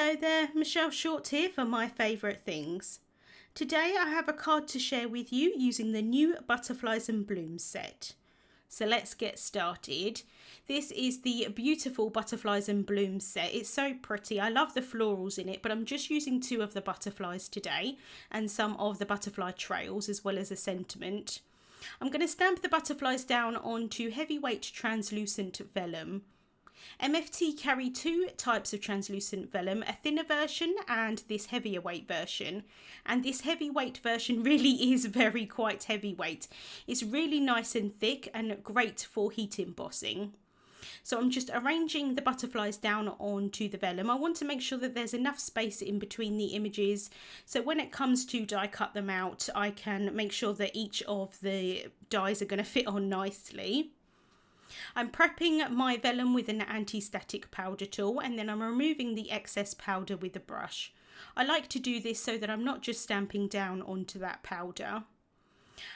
Hello there, Michelle Short here for My Favourite Things. Today I have a card to share with you using the new Butterflies and Blooms set. So let's get started. This is the beautiful Butterflies and Blooms set. It's so pretty. I love the florals in it, but I'm just using 2 of the butterflies today and some of the butterfly trails as well as a sentiment. I'm going to stamp the butterflies down onto heavyweight translucent vellum. MFT carry 2 types of translucent vellum, a thinner version and this heavier weight version. And this heavyweight version really is quite heavyweight. It's really nice and thick and great for heat embossing. So I'm just arranging the butterflies down onto the vellum. I want to make sure that there's enough space in between the images, so when it comes to die cut them out, I can make sure that each of the dies are going to fit on nicely. I'm prepping my vellum with an anti-static powder tool, and then I'm removing the excess powder with a brush. I like to do this so that I'm not just stamping down onto that powder.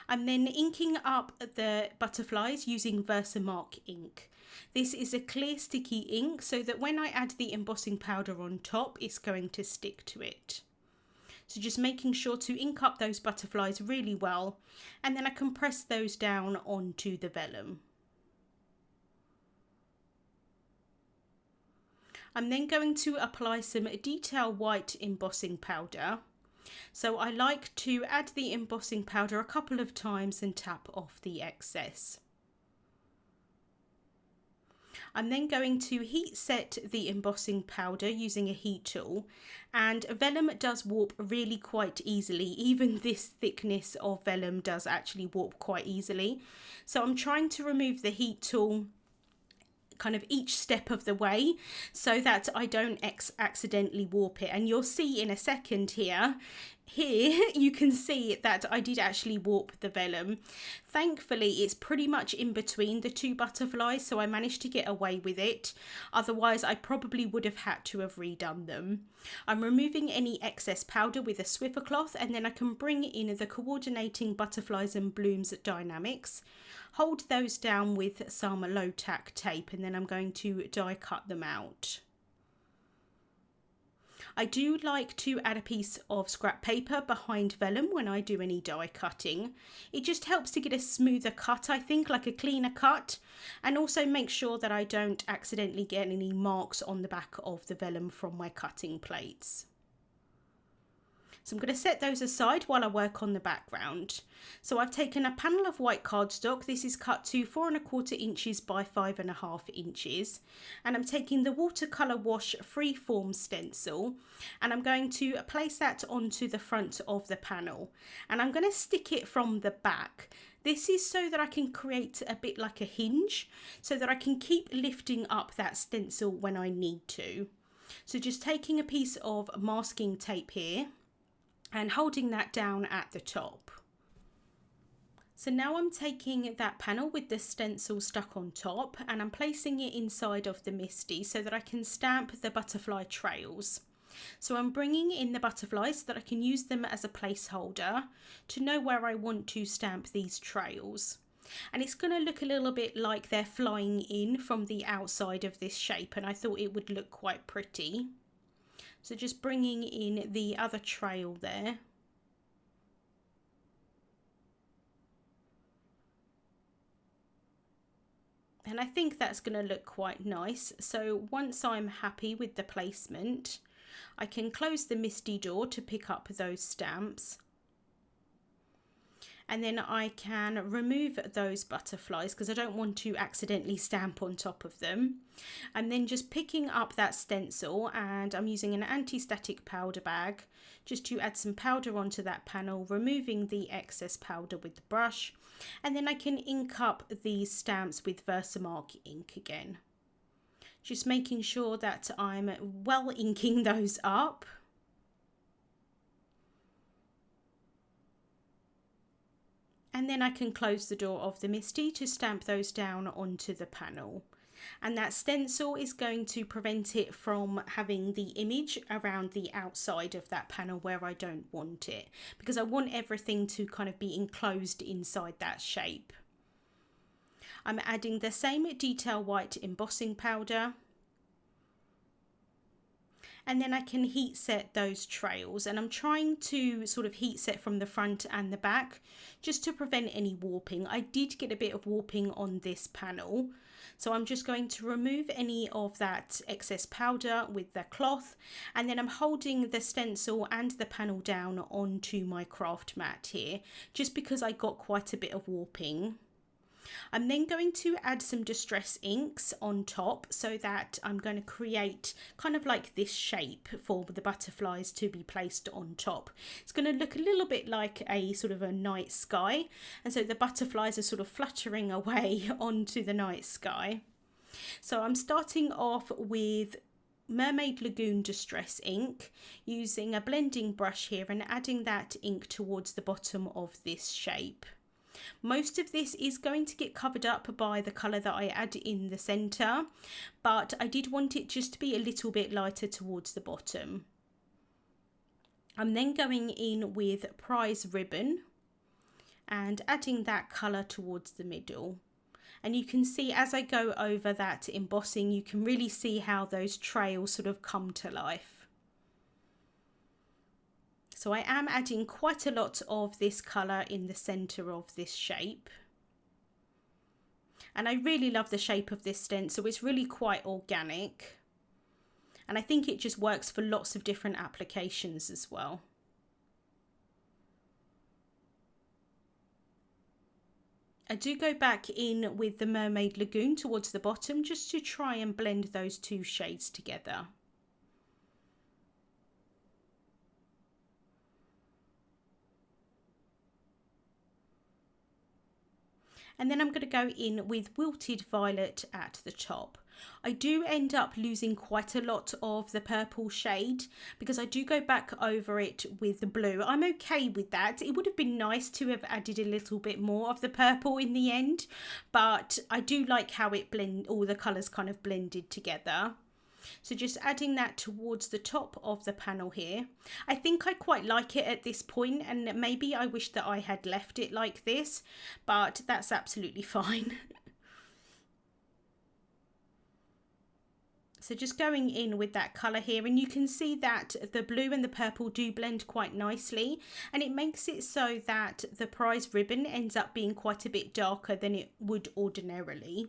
I'm then inking up the butterflies using Versamark ink. This is a clear sticky ink so that when I add the embossing powder on top, it's going to stick to it. So just making sure to ink up those butterflies really well, and then I can press those down onto the vellum. I'm then going to apply some detail white embossing powder. So I like to add the embossing powder a couple of times and tap off the excess. I'm then going to heat set the embossing powder using a heat tool, and vellum does warp really quite easily. Even this thickness of vellum does actually warp quite easily. So I'm trying to remove the heat tool kind of each step of the way so that I don't accidentally warp it. And you'll see in a second here you can see that I did actually warp the vellum. Thankfully it's pretty much in between the 2 butterflies, so I managed to get away with it. Otherwise I probably would have had to have redone them. I'm removing any excess powder with a Swiffer cloth, and then I can bring in the coordinating Butterflies and Blooms dynamics, hold those down with some low tack tape, and then I'm going to die cut them out. I do like to add a piece of scrap paper behind vellum when I do any die cutting. It just helps to get a smoother cut, I think, like a cleaner cut, and also make sure that I don't accidentally get any marks on the back of the vellum from my cutting plates. So I'm going to set those aside while I work on the background. So I've taken a panel of white cardstock. This is cut to 4¼ inches by 5½ inches. And I'm taking the watercolor wash freeform stencil, and I'm going to place that onto the front of the panel. And I'm going to stick it from the back. This is so that I can create a bit like a hinge, so that I can keep lifting up that stencil when I need to. So just taking a piece of masking tape here and holding that down at the top. So now I'm taking that panel with the stencil stuck on top, and I'm placing it inside of the MISTI so that I can stamp the butterfly trails. So I'm bringing in the butterflies so that I can use them as a placeholder to know where I want to stamp these trails. And it's going to look a little bit like they're flying in from the outside of this shape, and I thought it would look quite pretty. So just bringing in the other trail there. And I think that's going to look quite nice. So once I'm happy with the placement, I can close the MISTI door to pick up those stamps. And then I can remove those butterflies because I don't want to accidentally stamp on top of them. I'm then just picking up that stencil, and I'm using an anti-static powder bag just to add some powder onto that panel, removing the excess powder with the brush. And then I can ink up these stamps with Versamark ink again. Just making sure that I'm well inking those up. And then I can close the door of the MISTI to stamp those down onto the panel. And that stencil is going to prevent it from having the image around the outside of that panel where I don't want it, because I want everything to kind of be enclosed inside that shape. I'm adding the same detail white embossing powder. and then I can heat set those trails, and I'm trying to sort of heat set from the front and the back just to prevent any warping. I did get a bit of warping on this panel, so I'm just going to remove any of that excess powder with the cloth, and then I'm holding the stencil and the panel down onto my craft mat here just because I got quite a bit of warping. I'm then going to add some distress inks on top so that I'm going to create kind of like this shape for the butterflies to be placed on top. It's going to look a little bit like a sort of a night sky, and so the butterflies are sort of fluttering away onto the night sky. So I'm starting off with Mermaid Lagoon Distress ink, using a blending brush here and adding that ink towards the bottom of this shape. Most of this is going to get covered up by the colour that I add in the centre, but I did want it just to be a little bit lighter towards the bottom. I'm then going in with Prize Ribbon and adding that colour towards the middle. And you can see as I go over that embossing, you can really see how those trails sort of come to life. So I am adding quite a lot of this colour in the centre of this shape. And I really love the shape of this stencil. It's really quite organic. And I think it just works for lots of different applications as well. I do go back in with the Mermaid Lagoon towards the bottom just to try and blend those two shades together. And then I'm going to go in with Wilted Violet at the top. I do end up losing quite a lot of the purple shade because I do go back over it with the blue. I'm okay with that. It would have been nice to have added a little bit more of the purple in the end, but I do like how it all the colours kind of blended together. So just adding that towards the top of the panel here. I think I quite like it at this point, and maybe I wish that I had left it like this, but that's absolutely fine. So just going in with that colour here, and you can see that the blue and the purple do blend quite nicely, and it makes it so that the prize ribbon ends up being quite a bit darker than it would ordinarily.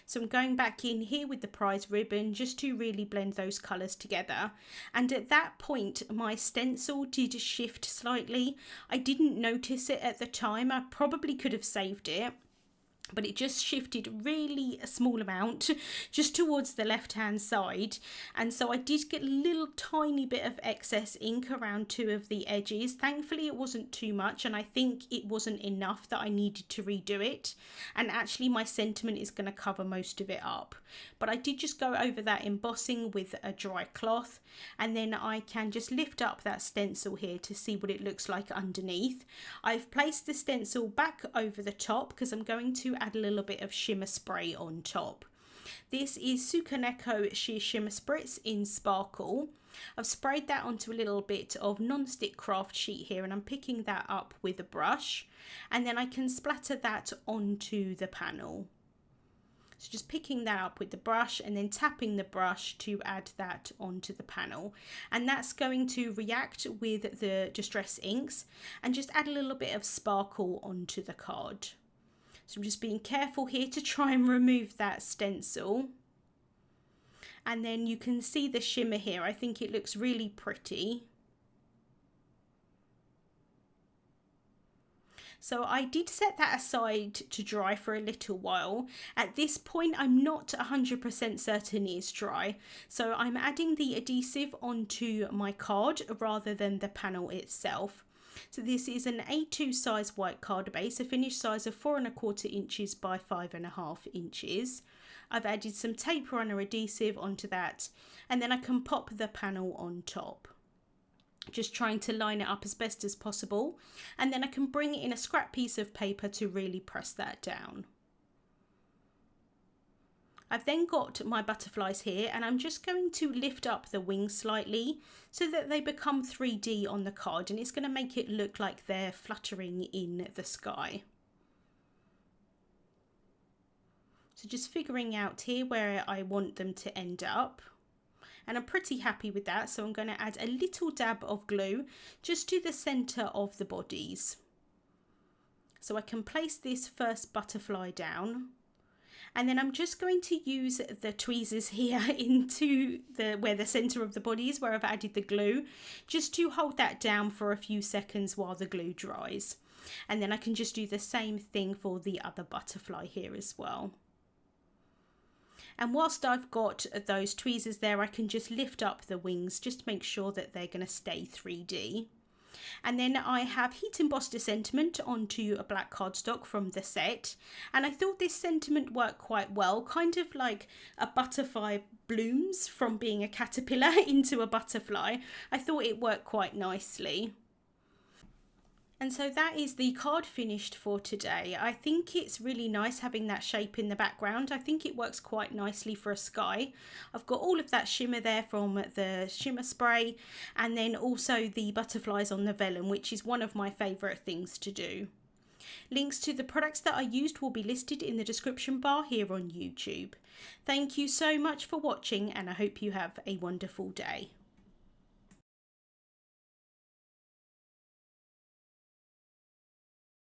So I'm going back in here with the prize ribbon just to really blend those colours together. And at that point, my stencil did shift slightly. I didn't notice it at the time. I probably could have saved it, but it just shifted really a small amount just towards the left hand side, and so I did get a little tiny bit of excess ink around two of the edges. Thankfully it wasn't too much, and I think it wasn't enough that I needed to redo it, and actually my sentiment is going to cover most of it up. But I did just go over that embossing with a dry cloth, and then I can just lift up that stencil here to see what it looks like underneath. I've placed the stencil back over the top because I'm going to add a little bit of shimmer spray on top. This is Sukaneko Sheer Shimmer Spritz in Sparkle. I've sprayed that onto a little bit of non-stick craft sheet here, and I'm picking that up with a brush, and then I can splatter that onto the panel. So just picking that up with the brush and then tapping the brush to add that onto the panel. And that's going to react with the distress inks and just add a little bit of sparkle onto the card. So I'm just being careful here to try and remove that stencil. And then you can see the shimmer here. I think it looks really pretty. So I did set that aside to dry for a little while. At this point, I'm not 100% certain it's dry. So I'm adding the adhesive onto my card rather than the panel itself. So this is an A2 size white card base, a finished size of 4¼ inches by 5½ inches. I've added some tape runner adhesive onto that, and then I can pop the panel on top. Just trying to line it up as best as possible, and then I can bring in a scrap piece of paper to really press that down. I've then got my butterflies here, and I'm just going to lift up the wings slightly so that they become 3D on the card, and it's going to make it look like they're fluttering in the sky. So just figuring out here where I want them to end up. and I'm pretty happy with that. So I'm going to add a little dab of glue just to the center of the bodies. So I can place this first butterfly down, and then I'm just going to use the tweezers here into where the center of the body is, where I've added the glue, just to hold that down for a few seconds while the glue dries. And then I can just do the same thing for the other butterfly here as well. And whilst I've got those tweezers there, I can just lift up the wings, just to make sure that they're going to stay 3D. And then I have heat embossed a sentiment onto a black cardstock from the set, and I thought this sentiment worked quite well, kind of like a butterfly blooms from being a caterpillar into a butterfly. I thought it worked quite nicely. And so that is the card finished for today. I think it's really nice having that shape in the background. I think it works quite nicely for a sky. I've got all of that shimmer there from the shimmer spray, and then also the butterflies on the vellum, which is one of my favourite things to do. Links to the products that I used will be listed in the description bar here on YouTube. Thank you so much for watching, and I hope you have a wonderful day.